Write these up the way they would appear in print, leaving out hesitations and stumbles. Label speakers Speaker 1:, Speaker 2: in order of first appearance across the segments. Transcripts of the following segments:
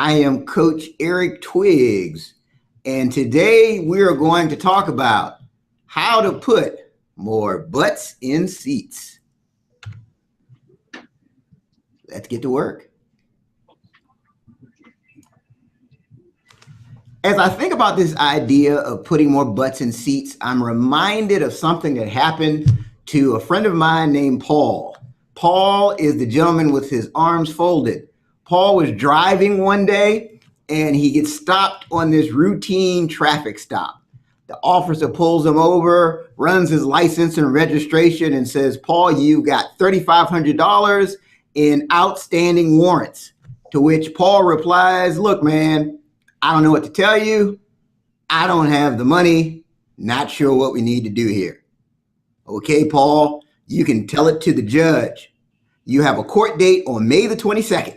Speaker 1: I am Coach Eric Twiggs, and today we are going to talk about how to put more butts in seats. Let's get to work. As I think about this idea of putting more butts in seats, I'm reminded of something that happened to a friend of mine named Paul. Paul is the gentleman with his arms folded. Paul was driving one day and he gets stopped on this routine traffic stop. The officer pulls him over, runs his license and registration and says, "Paul, you got $3,500 in outstanding warrants." To which Paul replies, "Look, man, I don't know what to tell you. I don't have the money. Not sure what we need to do here." "Okay, Paul, you can tell it to the judge. You have a court date on May the 22nd.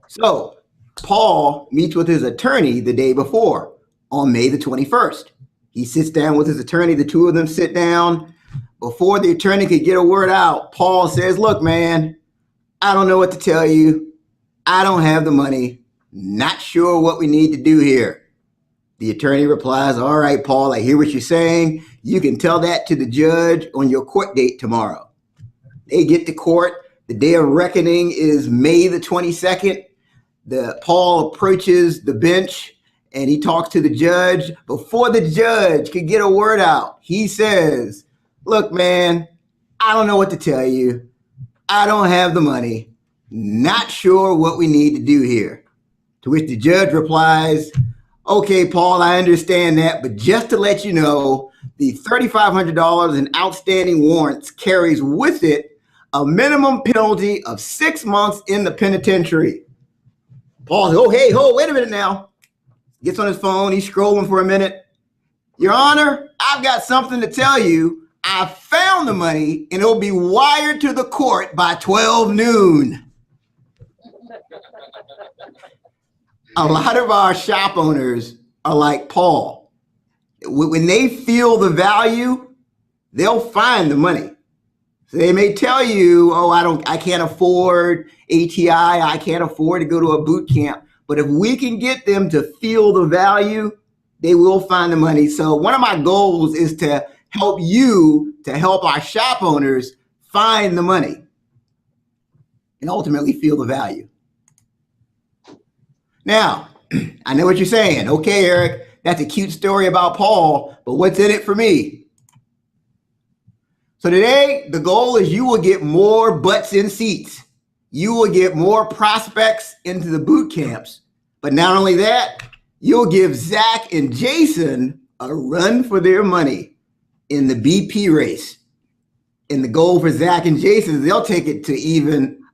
Speaker 1: So Paul meets with his attorney the day before on May the 21st. He sits down with his attorney. The two of them sit down. Before the attorney could get a word out, Paul says, "Look, man, I don't know what to tell you. I don't have the money. Not sure what we need to do here." The attorney replies, "All right, Paul, I hear what you're saying. You can tell that to the judge on your court date tomorrow." They get to court. The day of reckoning is May the 22nd. Paul approaches the bench and he talks to the judge. Before the judge could get a word out, he says, "Look, man, I don't know what to tell you. I don't have the money. Not sure what we need to do here." To which the judge replies, "Okay, Paul, I understand that, but just to let you know, the $3,500 in outstanding warrants carries with it a minimum penalty of 6 months in the penitentiary." Paul says, "Oh, hey, wait a minute now." Gets on his phone, he's scrolling for a minute. "Your Honor, I've got something to tell you. I found the money and it'll be wired to the court by 12 noon. A lot of our shop owners are like Paul. When they feel the value, they'll find the money. So they may tell you, "Oh, I can't afford ATI. I can't afford to go to a boot camp." But if we can get them to feel the value, they will find the money. So one of my goals is to help you, to help our shop owners find the money and ultimately feel the value. Now, I know what you're saying. "Okay, Eric, that's a cute story about Paul, but what's in it for me?" So today, the goal is you will get more butts in seats. You will get more prospects into the boot camps. But not only that, you'll give Zach and Jason a run for their money in the BP race. And the goal for Zach and Jason is they'll take it to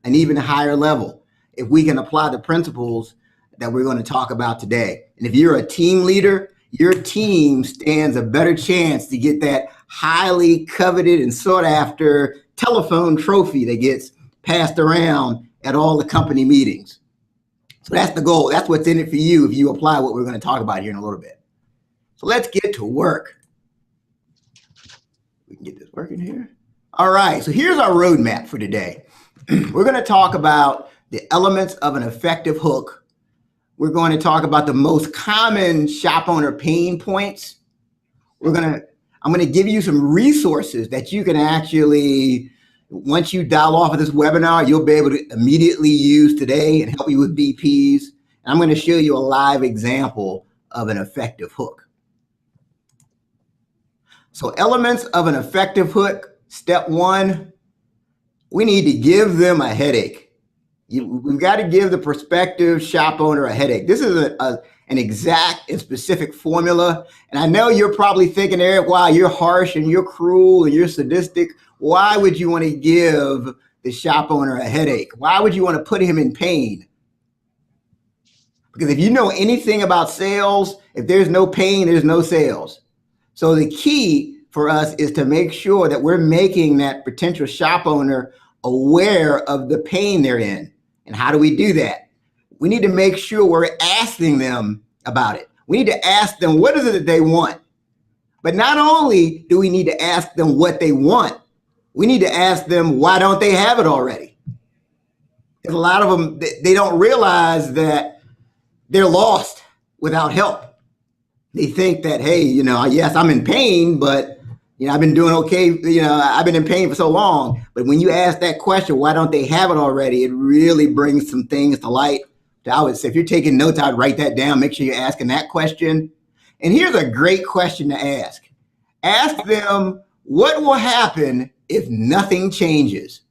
Speaker 1: an even higher level if we can apply the principles that we're going to talk about today. And if you're a team leader, your team stands a better chance to get that highly coveted and sought after telephone trophy that gets passed around at all the company meetings. So that's the goal. That's what's in it for you if you apply what we're going to talk about here in a little bit. So let's get to work. We can get this working here. All right, so here's our roadmap for today. We're going to talk about the elements of an effective hook. We're going to talk about the most common shop owner pain points. I'm going to give you some resources that you can actually, once you dial off of this webinar, you'll be able to immediately use today and help you with BPs. And I'm going to show you a live example of an effective hook. So elements of an effective hook. Step one, we need to give them a headache. We've got to give the prospective shop owner a headache. This is an exact and specific formula. And I know you're probably thinking, "Eric, wow, you're harsh and you're cruel and you're sadistic. Why would you want to give the shop owner a headache? Why would you want to put him in pain?" Because if you know anything about sales, if there's no pain, there's no sales. So the key for us is to make sure that we're making that potential shop owner aware of the pain they're in. And how do we do that? We need to make sure we're asking them about it. We need to ask them, what is it that they want? But not only do we need to ask them what they want, we need to ask them, why don't they have it already? Because a lot of them, they don't realize that they're lost without help. They think that, hey, yes, I'm in pain, but I've been doing okay. I've been in pain for so long. But when you ask that question, why don't they have it already? It really brings some things to light. I would say if you're taking notes, I'd write that down. Make sure you're asking that question. And here's a great question to ask. Ask them, what will happen if nothing changes?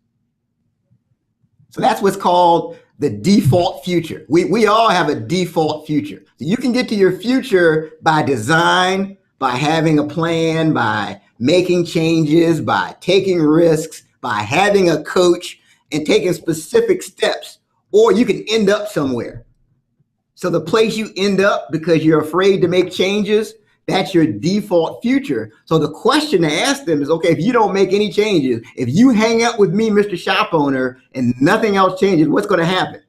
Speaker 1: So that's what's called the default future. We all have a default future. So you can get to your future by design, by having a plan, by making changes, by taking risks, by having a coach and taking specific steps, or you can end up somewhere. So the place you end up because you're afraid to make changes, that's your default future. So the question to ask them is, okay, if you don't make any changes, if you hang out with me, Mr. Shop Owner, and nothing else changes, what's going to happen?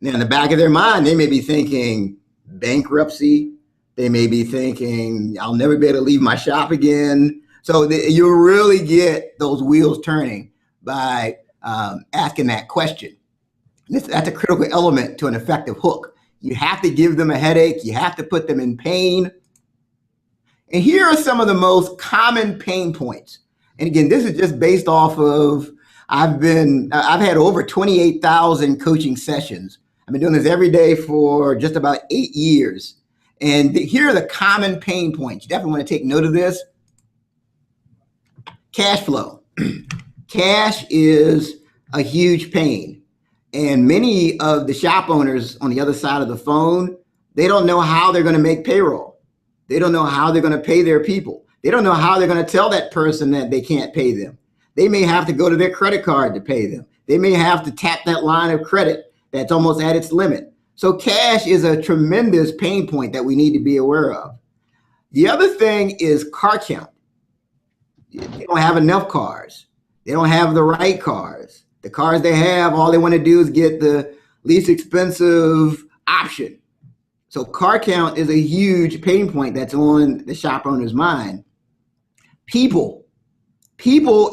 Speaker 1: Now, in the back of their mind, they may be thinking bankruptcy. They may be thinking, I'll never be able to leave my shop again. So you'll really get those wheels turning by asking that question. That's a critical element to an effective hook. You have to give them a headache. You have to put them in pain. And here are some of the most common pain points. And again, this is just based off of, I've had over 28,000 coaching sessions. I've been doing this every day for just about 8 years. And here are the common pain points. You definitely want to take note of this. Cash flow. Cash is a huge pain. And many of the shop owners on the other side of the phone, they don't know how they're going to make payroll. They don't know how they're going to pay their people. They don't know how they're going to tell that person that they can't pay them. They may have to go to their credit card to pay them. They may have to tap that line of credit that's almost at its limit. So cash is a tremendous pain point that we need to be aware of. The other thing is car count. They don't have enough cars. They don't have the right cars. The cars they have, all they want to do is get the least expensive option. So car count is a huge pain point that's on the shop owner's mind. People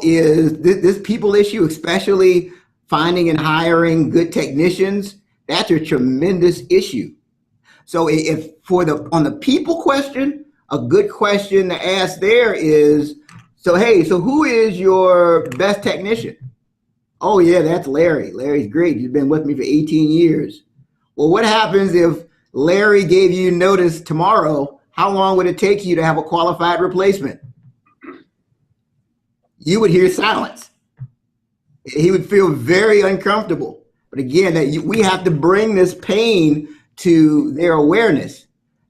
Speaker 1: is this people issue, especially finding and hiring good technicians. That's a tremendous issue. So if on the people question, a good question to ask there is, so who is your best technician? Oh yeah, that's Larry. Larry's great. He's been with me for 18 years. Well, what happens if Larry gave you notice tomorrow? How long would it take you to have a qualified replacement? You would hear silence. He would feel very uncomfortable. But again, we have to bring this pain to their awareness.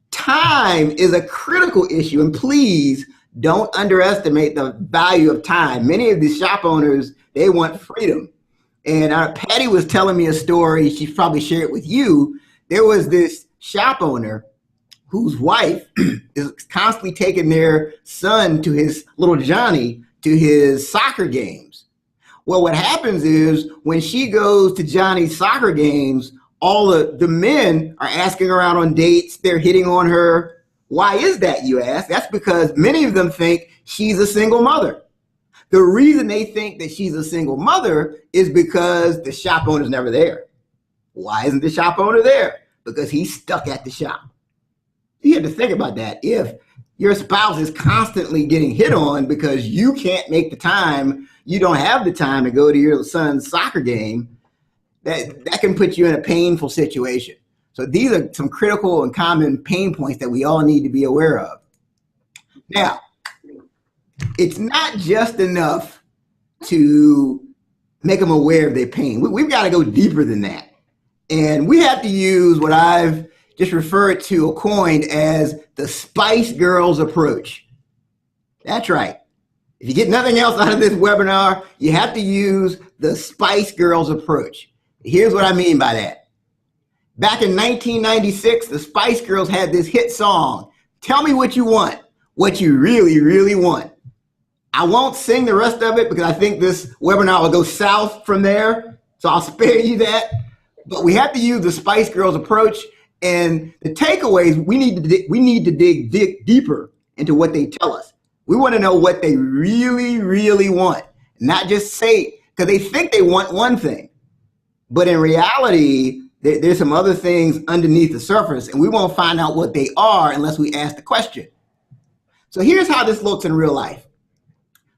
Speaker 1: Time is a critical issue, and please don't underestimate the value of time. Many of these shop owners, they want freedom. And Patty was telling me a story. She probably shared it with you. There was this shop owner whose wife is constantly taking their son to his little Johnny to his soccer games. Well, what happens is when she goes to Johnny's soccer games, all the men are asking her out on dates. They're hitting on her. Why is that, you ask? That's because many of them think she's a single mother. The reason they think that she's a single mother is because the shop owner's never there. Why isn't the shop owner there? Because he's stuck at the shop. You have to think about that. If your spouse is constantly getting hit on because you can't make the time, you don't have the time to go to your son's soccer game, that can put you in a painful situation. So these are some critical and common pain points that we all need to be aware of. Now, it's not just enough to make them aware of their pain. We've got to go deeper than that. And we have to use what I've just referred to or coined as the Spice Girls approach. That's right. If you get nothing else out of this webinar, you have to use the Spice Girls approach. Here's what I mean by that. Back in 1996, the Spice Girls had this hit song, Tell Me What You Want, What You Really, Really Want. I won't sing the rest of it because I think this webinar will go south from there, so I'll spare you that. But we have to use the Spice Girls approach, and the takeaways, we need to dig deeper into what they tell us. We want to know what they really, really want, not just say, because they think they want one thing, but in reality, there's some other things underneath the surface, and we won't find out what they are unless we ask the question. So here's how this looks in real life.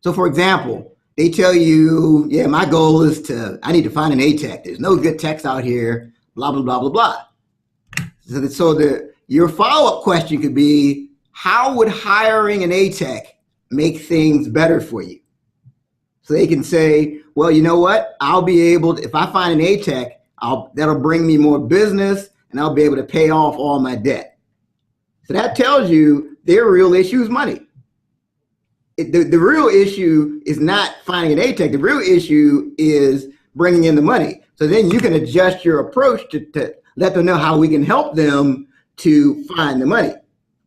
Speaker 1: So for example, they tell you, yeah, my goal is I need to find an A-tech. There's no good techs out here, blah, blah, blah, blah, blah. Your follow-up question could be, how would hiring an A-tech make things better for you? So they can say, well, you know what? I'll be able to, if I find an A-tech, that'll bring me more business and I'll be able to pay off all my debt. So that tells you their real issue is money. The real issue is not finding an A-tech. The real issue is bringing in the money. So then you can adjust your approach to let them know how we can help them to find the money.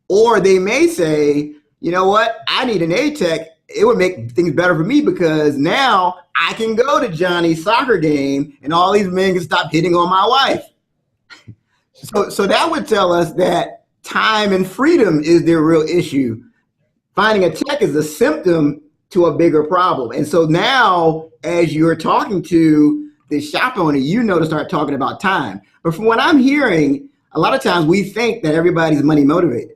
Speaker 1: Or they may say, you know what? I need an A-tech. It would make things better for me because now I can go to Johnny's soccer game and all these men can stop hitting on my wife. So that would tell us that time and freedom is their real issue. Finding a tech is a symptom to a bigger problem. And so now, as you're talking to the shop owner, you know to start talking about time. But from what I'm hearing, a lot of times we think that everybody's money motivated.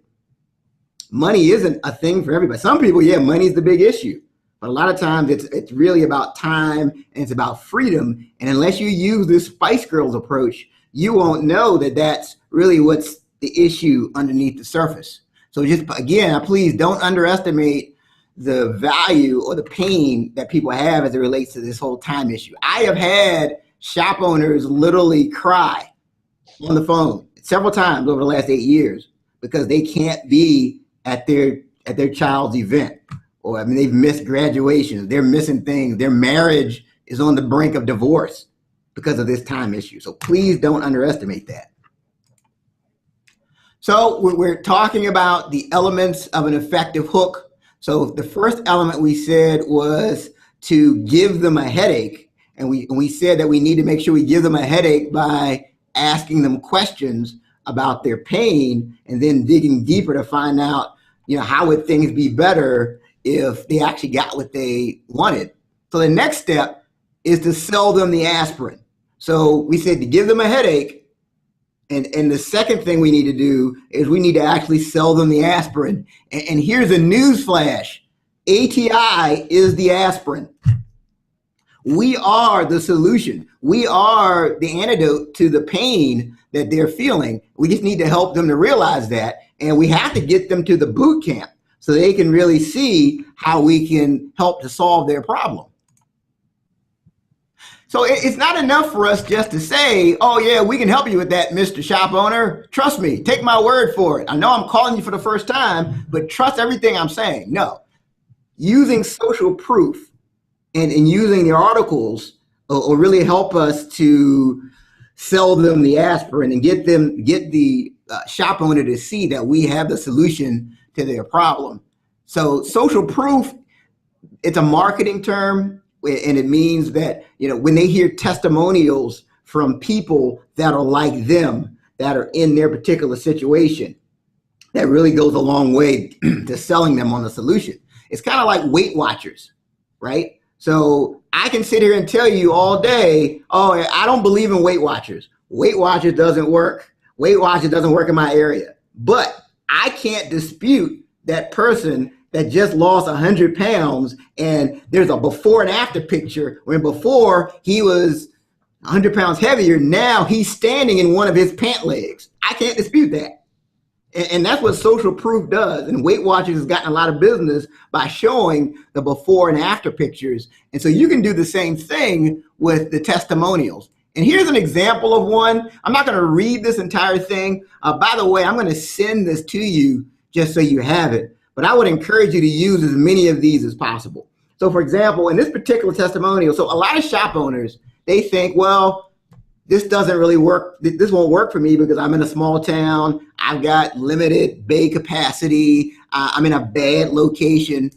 Speaker 1: Money isn't a thing for everybody. Some people, yeah, money is the big issue. But a lot of times it's really about time and it's about freedom. And unless you use this Spice Girls approach, you won't know that that's really what's the issue underneath the surface. So just, again, please don't underestimate the value or the pain that people have as it relates to this whole time issue. I have had shop owners literally cry on the phone several times over the last 8 years because they can't be at their child's event, or I mean they've missed graduations, they're missing things, their marriage is on the brink of divorce because of this time issue. So please don't underestimate that. So we're talking about the elements of an effective hook. So the first element we said was to give them a headache, and we said that we need to make sure we give them a headache by asking them questions about their pain and then digging deeper to find out, you know, how would things be better if they actually got what they wanted. So the next step is to sell them the aspirin. So we said to give them a headache. And the second thing we need to do is we need to actually sell them the aspirin. And here's a news flash. ATI is the aspirin. We are the solution. We are the antidote to the pain that they're feeling. We just need to help them to realize that. And we have to get them to the boot camp so they can really see how we can help to solve their problem. So it's not enough for us just to say, oh yeah, we can help you with that, Mr. Shop Owner. Trust me, take my word for it. I know I'm calling you for the first time, but trust everything I'm saying. No, using social proof and using the articles will really help us to sell them the aspirin and get the shop owner to see that we have the solution to their problem. So social proof, it's a marketing term. And it means that, you know, when they hear testimonials from people that are like them, that are in their particular situation, that really goes a long way to selling them on the solution. It's kind of like Weight Watchers, right? So I can sit here and tell you all day, oh, I don't believe in Weight Watchers. Weight Watchers doesn't work. Weight Watchers doesn't work in my area. But I can't dispute that person that just lost 100 pounds and there's a before and after picture when before he was 100 pounds heavier, now he's standing in one of his pant legs. I can't dispute that. And that's what social proof does. And Weight Watchers has gotten a lot of business by showing the before and after pictures. And so you can do the same thing with the testimonials. And here's an example of one. I'm not going to read this entire thing. By the way, I'm going to send this to you just so you have it. But I would encourage you to use as many of these as possible. So for example, in this particular testimonial, so a lot of shop owners, they think, well, this doesn't really work. This won't work for me because I'm in a small town. I've got limited bay capacity. I'm in a bad location.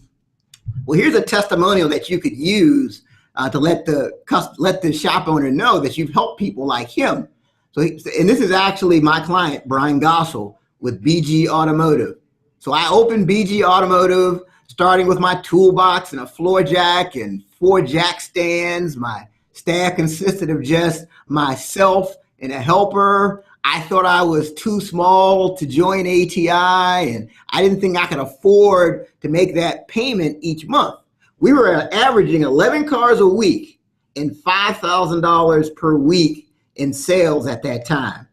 Speaker 1: Well, here's a testimonial that you could use to let the shop owner know that you've helped people like him. So, and this is actually my client, Brian Gossel with BG Automotive. So I opened BG Automotive, starting with my toolbox and a floor jack and 4 jack stands. My staff consisted of just myself and a helper. I thought I was too small to join ATI, and I didn't think I could afford to make that payment each month. We were averaging 11 cars a week and $5,000 per week in sales at that time.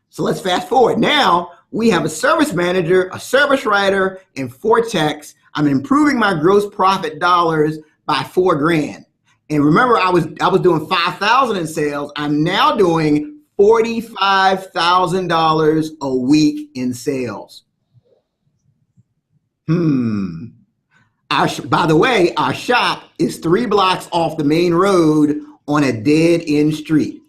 Speaker 1: So let's fast forward. Now we have a service manager, a service writer, and 4 techs. I'm improving my gross profit dollars by $4,000. And remember, I was doing 5,000 in sales. I'm now doing $45,000 a week in sales. By the way, our shop is 3 blocks off the main road on a dead end street.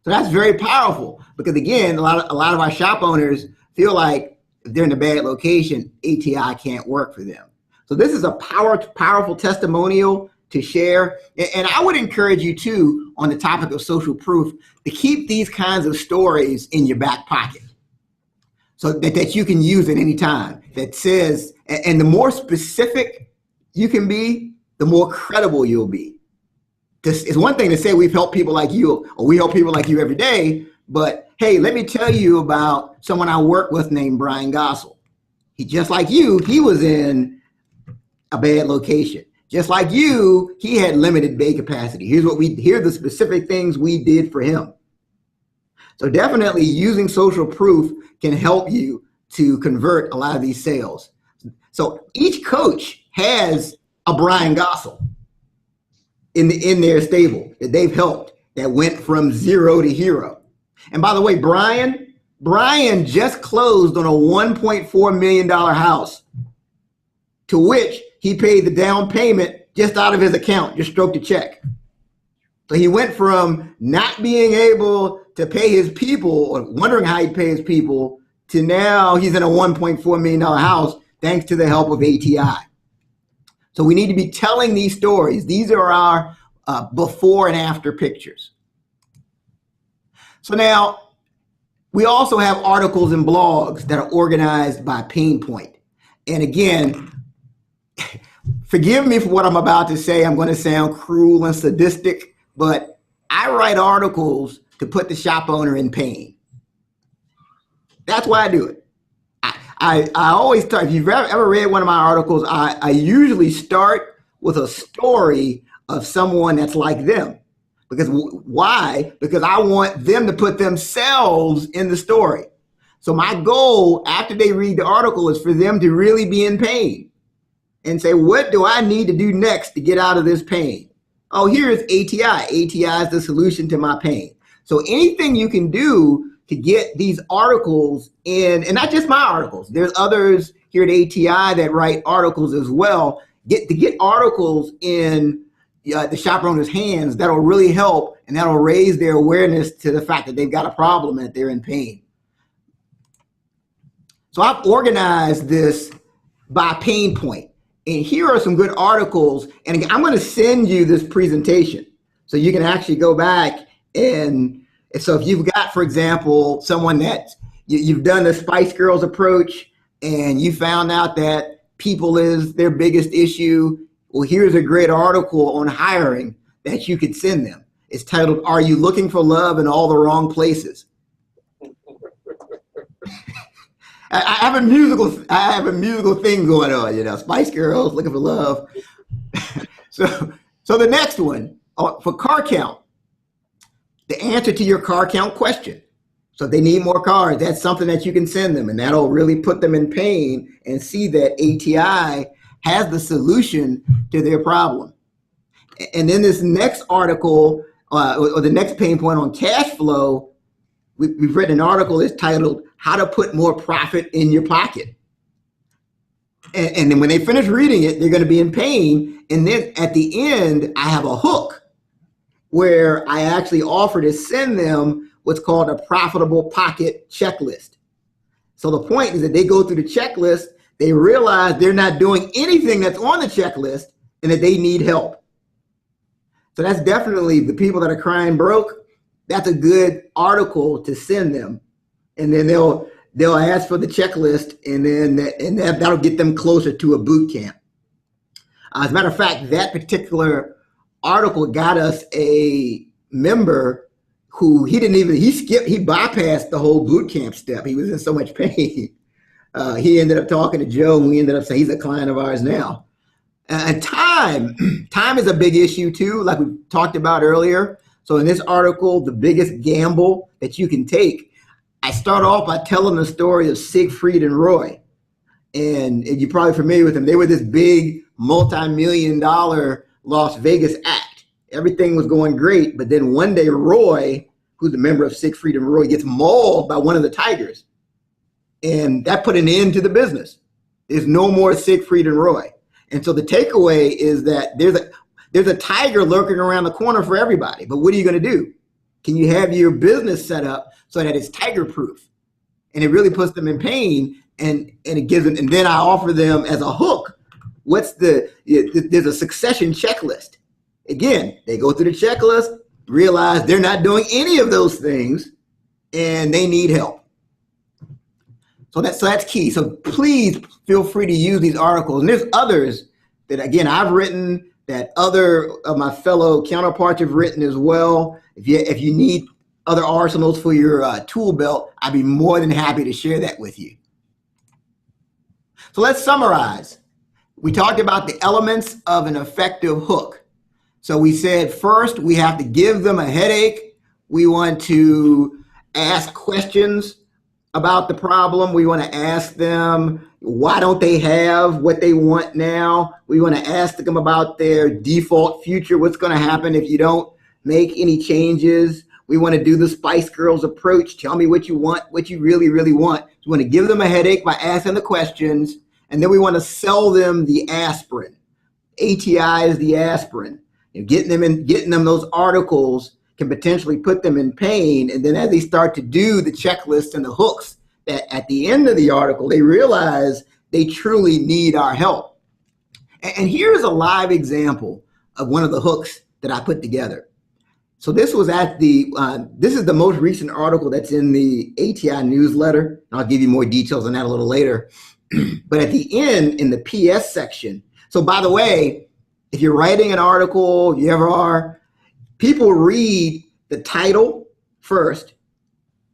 Speaker 1: So that's very powerful because, again, a lot of our shop owners feel like if they're in a bad location, ATI can't work for them. So this is a powerful testimonial to share. And I would encourage you too, on the topic of social proof, to keep these kinds of stories in your back pocket so that you can use at any time. That says, and the more specific you can be, the more credible you'll be. It's one thing to say we've helped people like you, or we help people like you every day, but hey, let me tell you about someone I work with named Brian Gossel. He, just like you, he was in a bad location. Just like you, he had limited bay capacity. Here's the specific things we did for him. So definitely using social proof can help you to convert a lot of these sales. So each coach has a Brian Gossel in their stable that they've helped that went from 0 to hero. And by the way, Brian just closed on a $1.4 million house, to which he paid the down payment just out of his account, just stroked a check. So he went from not being able to pay his people or wondering how he'd pay his people to now he's in a $1.4 million house thanks to the help of ATI. So we need to be telling these stories. These are our before and after pictures. So now we also have articles and blogs that are organized by pain point. And again, forgive me for what I'm about to say. I'm going to sound cruel and sadistic, but I write articles to put the shop owner in pain. That's why I do it. I always start, if you've ever read one of my articles, I usually start with a story of someone that's like them. Because why? Because I want them to put themselves in the story. So my goal after they read the article is for them to really be in pain and say, what do I need to do next to get out of this pain? Oh, here's ATI. ATI is the solution to my pain. So anything you can do to get these articles in, and not just my articles, there's others here at ATI that write articles as well, to get articles in the shop owner's hands, that'll really help, and that'll raise their awareness to the fact that they've got a problem and that they're in pain. So I've organized this by pain point. And here are some good articles. And again, I'm going to send you this presentation so you can actually go back and so if you've got, for example, someone that you've done the Spice Girls approach and you found out that people is their biggest issue, well, here's a great article on hiring that you could send them. It's titled, "Are You Looking for Love in All the Wrong Places?" I have a musical thing going on, Spice Girls looking for love. So the next one for car count, the answer to your car count question. So if they need more cars, that's something that you can send them, and that'll really put them in pain and see that ATI has the solution to their problem. And then this next article or the next pain point on cash flow, we've written an article that's titled "How to Put More Profit in Your Pocket." And then when they finish reading it, they're going to be in pain. And then at the end, I have a hook where I actually offer to send them what's called a profitable pocket checklist. So the point is that they go through the checklist, they realize they're not doing anything that's on the checklist and that they need help. So that's definitely the people that are crying broke. That's a good article to send them. And then they'll ask for the checklist, and that'll get them closer to a boot camp. As a matter of fact, that particular article got us a member who he bypassed the whole boot camp step. He was in so much pain. He ended up talking to Joe, and we ended up saying he's a client of ours now. And time is a big issue too, like we talked about earlier. So in this article, the biggest gamble that you can take, I start off by telling the story of Siegfried and Roy. And you're probably familiar with them. They were this big multi-million-dollar Las Vegas act. Everything was going great, but then one day Roy, who's a member of Siegfried and Roy, gets mauled by one of the tigers. And that put an end to the business. There's no more Siegfried and Roy. And so the takeaway is that there's a tiger lurking around the corner for everybody. But what are you going to do? Can you have your business set up so that it's tiger proof? And it really puts them in pain. And it gives them, and then I offer them as a hook. There's a succession checklist. Again, they go through the checklist, realize they're not doing any of those things, and they need help. So that's key. So please feel free to use these articles. And there's others that, again, I've written, that other of my fellow counterparts have written as well. If you need other arsenals for your tool belt, I'd be more than happy to share that with you. So let's summarize. We talked about the elements of an effective hook. So we said first, we have to give them a headache. We want to ask questions about the problem. We want to ask them, why don't they have what they want now? We want to ask them about their default future. What's going to happen if you don't make any changes? We want to do the Spice Girls approach. Tell me what you want, what you really, really want. We want to give them a headache by asking the questions. And then we want to sell them the aspirin. ATI is the aspirin. Getting them those articles can potentially put them in pain. And then as they start to do the checklists and the hooks, that at the end of the article, they realize they truly need our help. And here's a live example of one of the hooks that I put together. So this was this is the most recent article that's in the ATI newsletter. And I'll give you more details on that a little later. But at the end, in the PS section, so by the way, if you're writing an article, you ever are, people read the title first,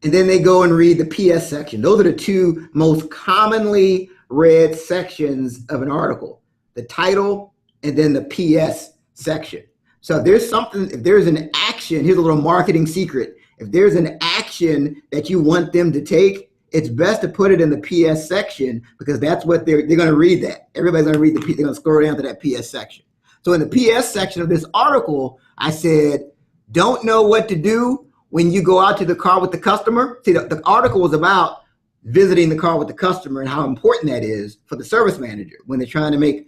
Speaker 1: and then they go and read the PS section. Those are the two most commonly read sections of an article, the title and then the PS section. So if there's an action, here's a little marketing secret. If there's an action that you want them to take, it's best to put it in the PS section, because that's what they're going to read. That everybody's going to read they're going to scroll down to that PS section. So in the PS section of this article, I said, don't know what to do when you go out to the car with the customer. See, the article was about visiting the car with the customer and how important that is for the service manager when they're trying to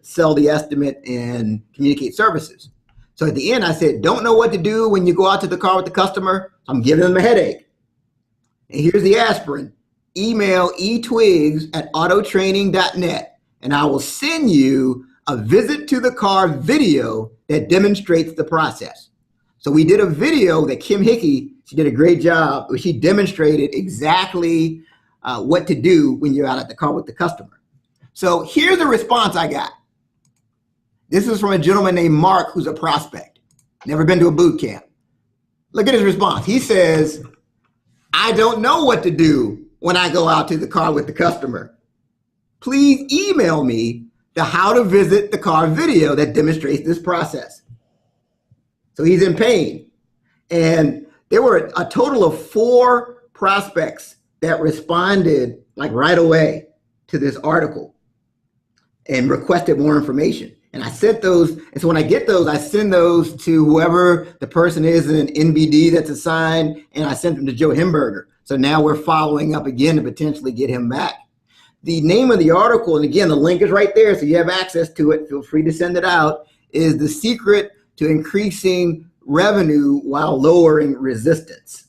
Speaker 1: sell the estimate and communicate services. So at the end, I said, don't know what to do when you go out to the car with the customer. I'm giving them a headache. And here's the aspirin. Email etwiggs@autotraining.net, and I will send you a visit to the car video that demonstrates the process. So we did a video that Kim Hickey, she did a great job, where she demonstrated exactly what to do when you're out at the car with the customer. So here's the response I got. This is from a gentleman named Mark, who's a prospect, never been to a boot camp. Look at his response. He says, I don't know what to do when I go out to the car with the customer. Please email me the how to visit the car video that demonstrates this process. So he's in pain. And there were a total of 4 prospects that responded like right away to this article and requested more information. And I sent those. And so when I get those, I send those to whoever the person is in NBD that's assigned, and I sent them to Joe Hemberger. So now we're following up again to potentially get him back. The name of the article, and again, the link is right there, so you have access to it. Feel free to send it out, is The Secret to Increasing Revenue While Lowering Resistance.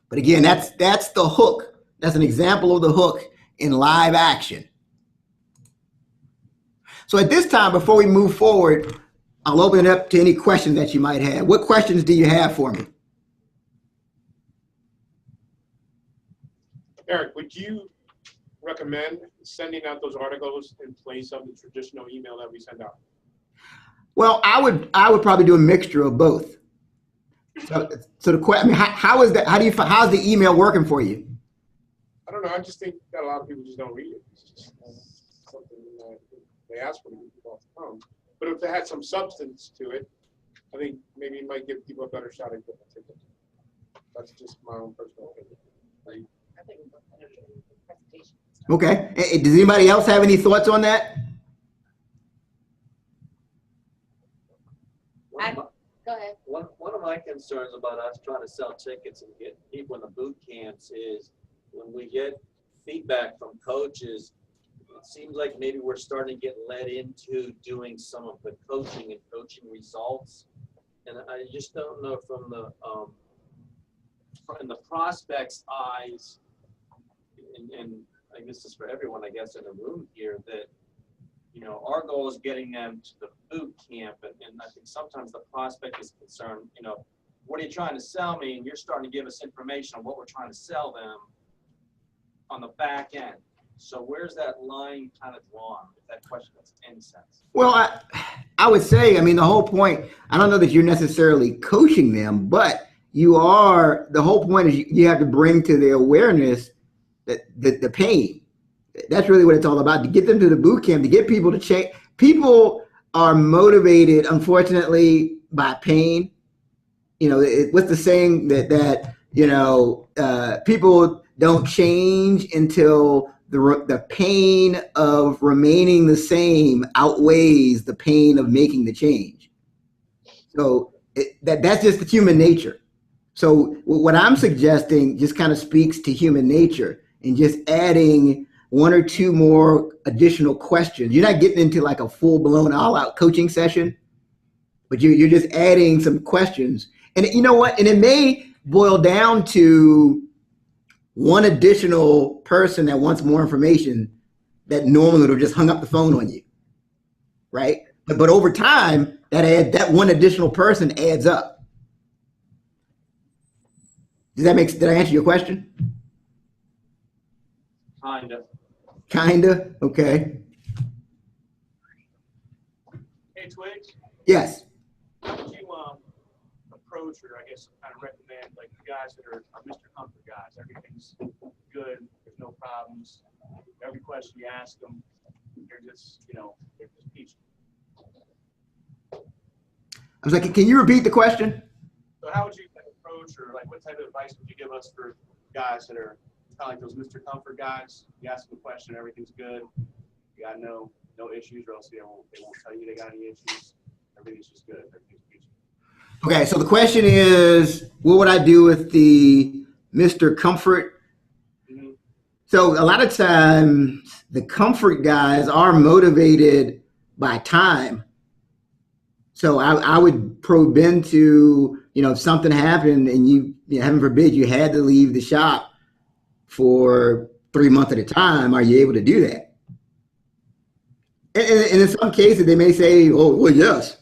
Speaker 1: But again, that's the hook. That's an example of the hook in live action. So at this time, before we move forward, I'll open it up to any questions that you might have. What questions do you have for me?
Speaker 2: Eric, would you recommend sending out those articles in place of the traditional email that we send out?
Speaker 1: Well, I would probably do a mixture of both. So the question, I mean, how is that? How's the email working for you?
Speaker 2: I don't know. I just think that a lot of people just don't read it. It's just something that they ask for people off the phone. But if they had some substance to it, I think maybe it might give people a better shot at getting a ticket. That's just my own personal opinion.
Speaker 3: I think presentation.
Speaker 1: Okay. Does anybody else have any thoughts on that?
Speaker 3: Go ahead.
Speaker 4: One of my concerns about us trying to sell tickets and get people in the boot camps is when we get feedback from coaches, it seems like maybe we're starting to get led into doing some of the coaching and coaching results. And I just don't know from the prospect's eyes, and I guess this is for everyone, I guess, in the room here, that, you know, our goal is getting them to the boot camp. And I think sometimes the prospect is concerned, you know, what are you trying to sell me? And you're starting to give us information on what we're trying to sell them on the back end. So where's that line kind of drawn, if that question makes any sense?
Speaker 1: Well, I would say, I mean, the whole point, I don't know that you're necessarily coaching them, but the whole point is you have to bring to their awareness that the pain. That's really what it's all about, to get them to the boot camp, to get people to change. People are motivated, unfortunately, by pain. You know, what's the saying that you know, people don't change until the pain of remaining the same outweighs the pain of making the change. So that's just the human nature. So what I'm suggesting just kind of speaks to human nature, and just adding one or two more additional questions. You're not getting into like a full-blown all-out coaching session, but you're just adding some questions. And you know what? And it may boil down to one additional person that wants more information that normally would have just hung up the phone on you, right? But over time, that one additional person adds up. Did I answer your question? Kinda. Okay.
Speaker 2: Hey, Twiggs,
Speaker 1: Yes.
Speaker 2: how would you approach, or I guess kind of recommend, like the guys that are Mr. Comfort guys? Everything's good. There's no problems. Every question you ask them, they're just peachy.
Speaker 1: I was like, can you repeat the question?
Speaker 2: So how would you approach, or like what type of advice would you give us for guys that are kind of like those Mr. Comfort guys? You ask them a question, everything's good. You got no issues, or else they won't tell you they got any issues. Everything's just good. Everything's peachy.
Speaker 1: Okay, so the question is, what would I do with the Mr. Comfort?
Speaker 2: Mm-hmm.
Speaker 1: So a lot of times the comfort guys are motivated by time. So I would probe into, if something happened and you heaven forbid, you had to leave the shop for 3 months at a time, are you able to do that? And in some cases, they may say, oh, well, yes.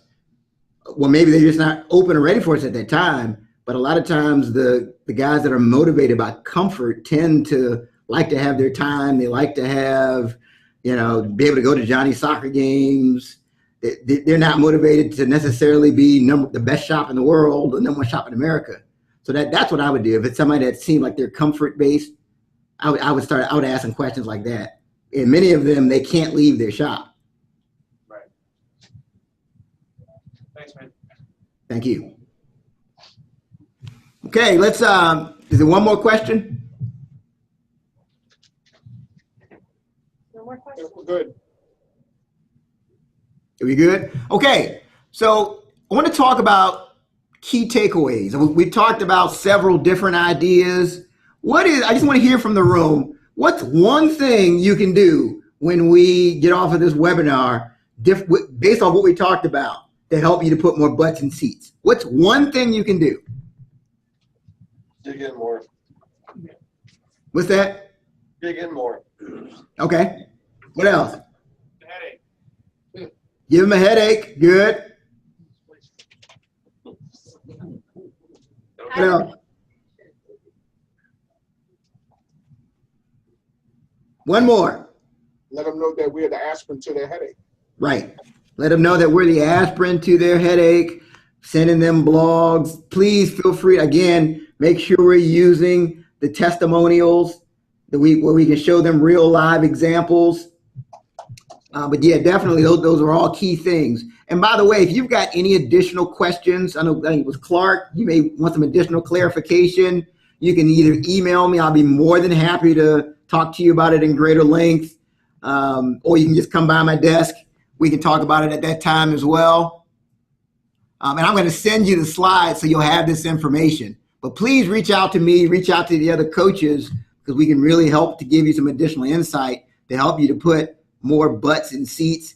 Speaker 1: Well, maybe they're just not open or ready for us at that time. But a lot of times the guys that are motivated by comfort tend to like to have their time. They like to have, be able to go to Johnny's soccer games. They're not motivated to necessarily be the best shop in the world, the number one shop in America. So that's what I would do. If it's somebody that seemed like they're comfort based, I would ask them questions like that. And many of them, they can't leave their shop.
Speaker 2: Right. Thanks, man.
Speaker 1: Thank you. Okay, let's, is there one more question?
Speaker 3: No more questions.
Speaker 2: We're good.
Speaker 1: Are we good? Okay, so I want to talk about key takeaways. We've talked about several different ideas. I just want to hear from the room, what's one thing you can do when we get off of this webinar, based on what we talked about, to help you to put more butts in seats? What's one thing you can do?
Speaker 5: Dig in more.
Speaker 1: What's that?
Speaker 5: Dig in more.
Speaker 1: Okay. What else?
Speaker 2: The headache.
Speaker 1: Give them a headache. Good. What else? One more.
Speaker 2: Let them know that we're the aspirin to their headache.
Speaker 1: Right. Let them know that we're the aspirin to their headache. sending them blogs. Please feel free, again, make sure we're using the testimonials where we can show them real live examples. But yeah, definitely those are all key things. And by the way, if you've got any additional questions, I think it was Clark, you may want some additional clarification, you can either email me. I'll be more than happy to talk to you about it in greater length. Or you can just come by my desk. We can talk about it at that time as well. And I'm going to send you the slides so you'll have this information. But please reach out to me, reach out to the other coaches, because we can really help to give you some additional insight to help you to put more butts in seats.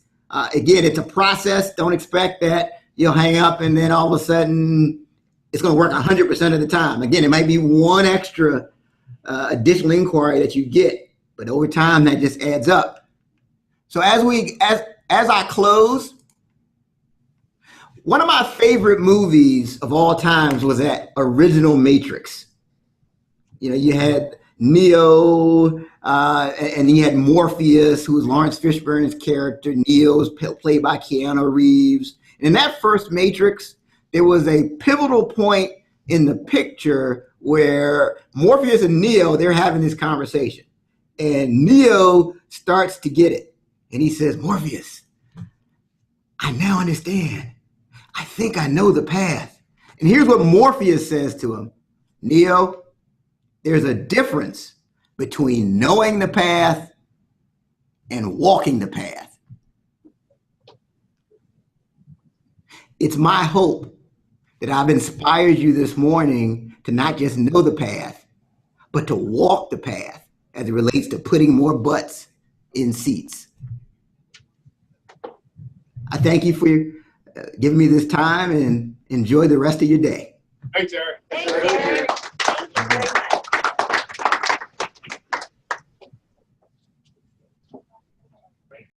Speaker 1: Again, it's a process. Don't expect that you'll hang up and then all of a sudden it's going to work 100% of the time. Again, it might be one extra additional inquiry that you get, but over time that just adds up. So as I close, one of my favorite movies of all times was that original Matrix. You know, you had Neo, and you had Morpheus, who was Lawrence Fishburne's character. Neo was played by Keanu Reeves. And in that first Matrix, there was a pivotal point in the picture where Morpheus and Neo, they're having this conversation. And Neo starts to get it. And he says, Morpheus, I now understand. I think I know the path. And here's what Morpheus says to him. Neo, there's a difference between knowing the path and walking the path. It's my hope that I've inspired you this morning to not just know the path, but to walk the path as it relates to putting more butts in seats. I thank you for giving me this time and enjoy the rest of your day.
Speaker 2: Thanks, Eric.
Speaker 3: Thanks, Eric.